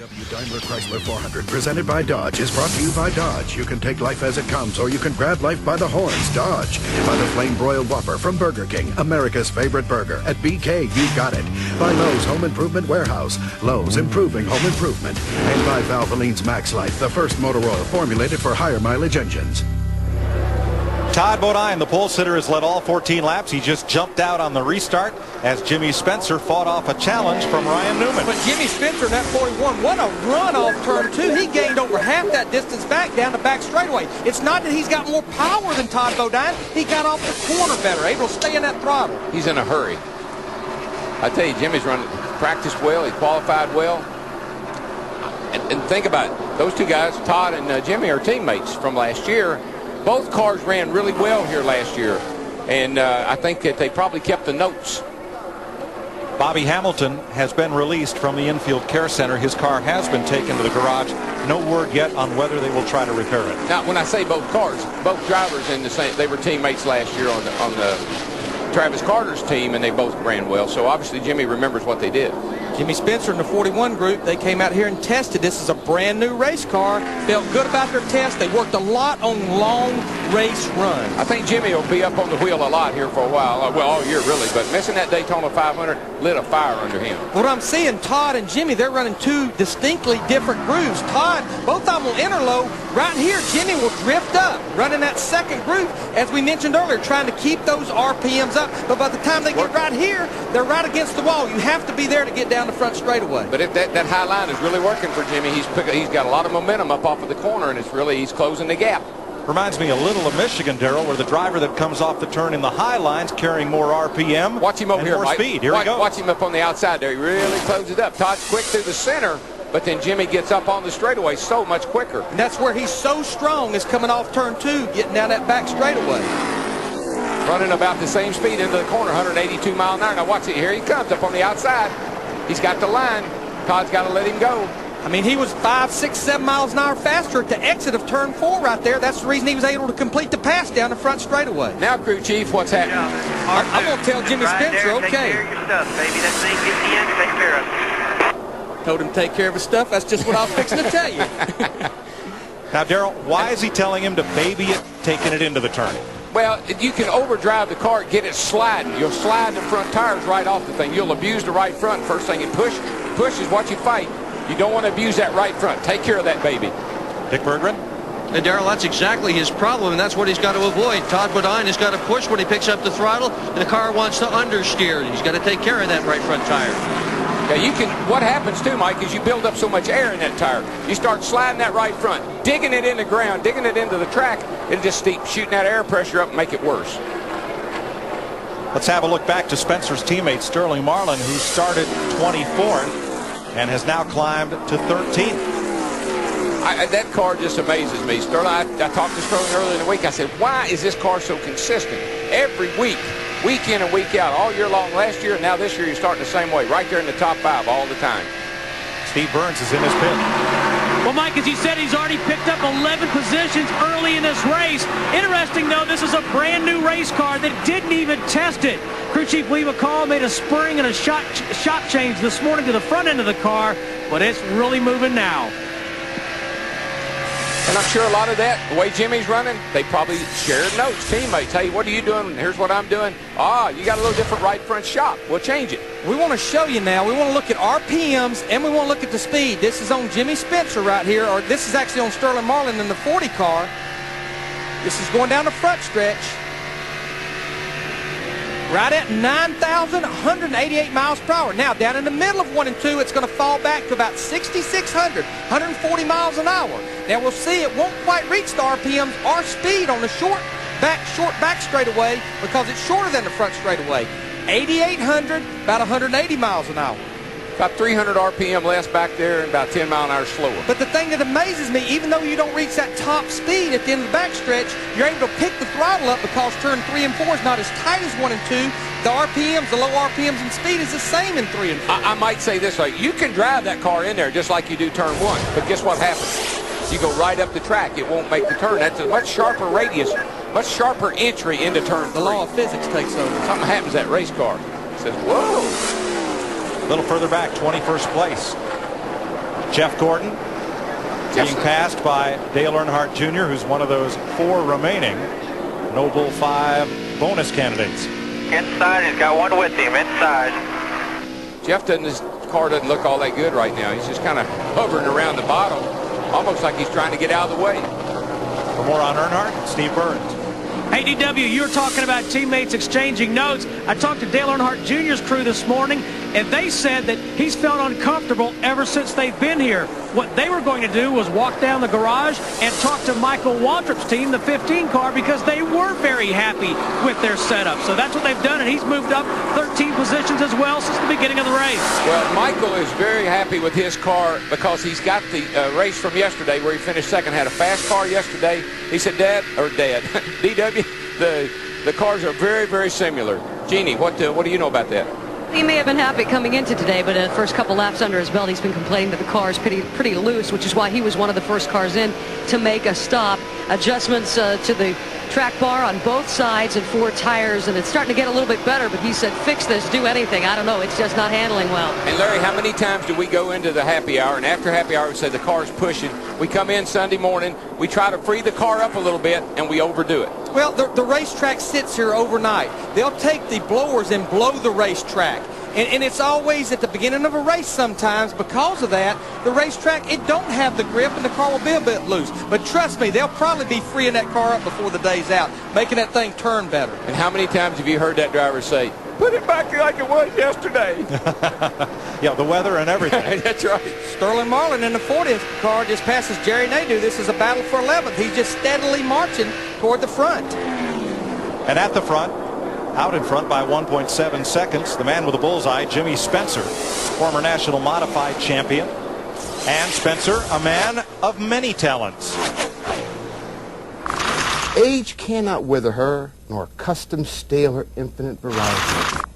UAW-DaimlerChrysler 400, presented by Dodge, is brought to you by Dodge. You can take life as it comes, or you can grab life by the horns. Dodge. By the Flame Broiled Whopper from Burger King, America's favorite burger. At BK, you got it. By Lowe's Home Improvement Warehouse. Lowe's, improving home improvement. And by Valvoline's Max Life, the first motor oil formulated for higher mileage engines. Todd Bodine, the pole sitter, has led all 14 laps. He just jumped out on the restart as Jimmy Spencer fought off a challenge from Ryan Newman. But Jimmy Spencer in that 41, what a run off turn 2. He gained over half that distance back down the back straightaway. It's not that he's got more power than Todd Bodine. He got off the corner better, able to stay in that throttle. He's in a hurry. I tell you, Jimmy's practiced well. He qualified well. And think about it. Those two guys, Todd and Jimmy, are teammates from last year. Both cars ran really well here last year, and I think that they probably kept the notes. Bobby Hamilton has been released from the infield care center. His car has been taken to the garage. No word yet on whether they will try to repair it. Now, when I say both cars, both drivers in the same, they were teammates last year on the Travis Carter's team, and they both ran well. So obviously Jimmy remembers what they did. Jimmy Spencer in the 41 group, they came out here and tested. This is a brand new race car. Felt good about their test. They worked a lot on long race runs. I think Jimmy will be up on the wheel a lot here for a while. Well, all year really, but missing that Daytona 500 lit a fire under him. What I'm seeing, Todd and Jimmy, they're running two distinctly different grooves. Todd, both of them will enter low. Right here, Jimmy will drift up, running that second groove, as we mentioned earlier, trying to keep those RPMs up. But by the time they get right here, they're right against the wall. You have to be there to get down the front straightaway. But if that high line is really working for Jimmy, he's got a lot of momentum up off of the corner, and he's closing the gap. Reminds me a little of Michigan, Darrell, where the driver that comes off the turn in the high lines carrying more RPM. Watch him over and here, more Mike. Speed. Here he goes. Watch him up on the outside there. He really closes it up. Todd's quick through the center, but then Jimmy gets up on the straightaway so much quicker. And that's where he's so strong, is coming off turn 2, getting down that back straightaway. Running about the same speed into the corner, 182 mile an hour. Now watch it. Here he comes up on the outside. He's got the line. Todd's got to let him go. I mean, he was 5, 6, 7 miles an hour faster at the exit of turn 4 right there. That's the reason he was able to complete the pass down the front straightaway. Now, crew chief, what's happening? I'm going to tell Jimmy Spencer, okay. Take care of your stuff, baby. That thing gets you in, take care of it. Told him to take care of his stuff. That's just what I was fixing to tell you. Now, Darrell, why is he telling him to baby it, taking it into the turn? Well, you can overdrive the car, get it sliding. You'll slide the front tires right off the thing. You'll abuse the right front. First thing, push is what you fight. You don't want to abuse that right front. Take care of that baby. Dick Berggren? And Darrell, that's exactly his problem, and that's what he's got to avoid. Todd Bodine has got to push when he picks up the throttle, and the car wants to understeer. He's got to take care of that right front tire. Yeah, what happens too, Mike, is you build up so much air in that tire. You start sliding that right front, digging it in the ground, digging it into the track. It'll just keep shooting that air pressure up and make it worse. Let's have a look back to Spencer's teammate Sterling Marlin, who started 24th and has now climbed to 13th. That car just amazes me. Sterling, I talked to Sterling earlier in the week. I said, why is this car so consistent? Every week, week in and week out, all year long last year, and now this year you're starting the same way, right there in the top 5 all the time. Steve Burns is in his pit. Well, Mike, as you said, he's already picked up 11 positions early in this race. Interesting, though, this is a brand new race car that didn't even test it. Crew Chief Lee McCall made a spring and a shock change this morning to the front end of the car, but it's really moving now. And I'm sure a lot of that, the way Jimmy's running, they probably shared notes, teammates. Hey, what are you doing? Here's what I'm doing. You got a little different right front shock. We'll change it. We want to show you now. We want to look at RPMs, and we want to look at the speed. This is on Jimmy Spencer right here, or this is actually on Sterling Marlin in the 40 car. This is going down the front stretch. Right at 9,188 miles per hour. Now, down in the middle of 1 and 2, it's going to fall back to about 6,600, 140 miles an hour. Now, we'll see it won't quite reach the RPMs or speed on the short back straightaway because it's shorter than the front straightaway. 8,800, about 180 miles an hour. About 300 RPM less back there and about 10 mile an hour slower. But the thing that amazes me, even though you don't reach that top speed at the end of the backstretch, you're able to pick the throttle up because turn 3 and 4 is not as tight as 1 and 2. The RPMs, the low RPMs and speed is the same in 3 and 4. I might say this way. You can drive that car in there just like you do turn 1. But guess what happens? You go right up the track. It won't make the turn. That's a much sharper radius, much sharper entry into turn 3. The law of physics takes over. Something happens to that race car. It says, whoa. A little further back, 21st place. Jeff Gordon being passed by Dale Earnhardt Jr., who's one of those 4 remaining Noble 5 bonus candidates. Inside, he's got one with him, inside. Jeff his car doesn't look all that good right now. He's just kind of hovering around the bottom, almost like he's trying to get out of the way. For more on Earnhardt, Steve Burns. Hey, DW, you were talking about teammates exchanging notes. I talked to Dale Earnhardt Jr.'s crew this morning, and they said that he's felt uncomfortable ever since they've been here. What they were going to do was walk down the garage and talk to Michael Waltrip's team, the 15 car, because they were very happy with their setup. So that's what they've done, and he's moved up 13 positions as well since the beginning of the race. Well, Michael is very happy with his car because he's got the race from yesterday where he finished second, had a fast car yesterday. He said, Dad, DW, the cars are very, very similar. Jeannie, what do you know about that? He may have been happy coming into today, but the first couple laps under his belt, he's been complaining that the car is pretty loose, which is why he was one of the first cars in to make a stop. Adjustments to the track bar on both sides and 4 tires, and it's starting to get a little bit better, but he said, fix this, do anything. I don't know, it's just not handling well. And Larry, how many times do we go into the happy hour, and after happy hour we say the car's pushing? We come in Sunday morning, we try to free the car up a little bit, and we overdo it. Well, the racetrack sits here overnight. They'll take the blowers and blow the racetrack. And it's always at the beginning of a race sometimes. Because of that, the racetrack, it don't have the grip, and the car will be a bit loose. But trust me, they'll probably be freeing that car up before the day's out, making that thing turn better. And how many times have you heard that driver say, put it back like it was yesterday? Yeah, the weather and everything. That's right. Sterling Marlin in the 40th car just passes Jerry Nadeau. This is a battle for 11th. He's just steadily marching toward the front. And at the front, out in front by 1.7 seconds, the man with the bullseye, Jimmy Spencer, former national modified champion. And Spencer, a man of many talents. Age cannot wither her, nor custom stale her infinite variety.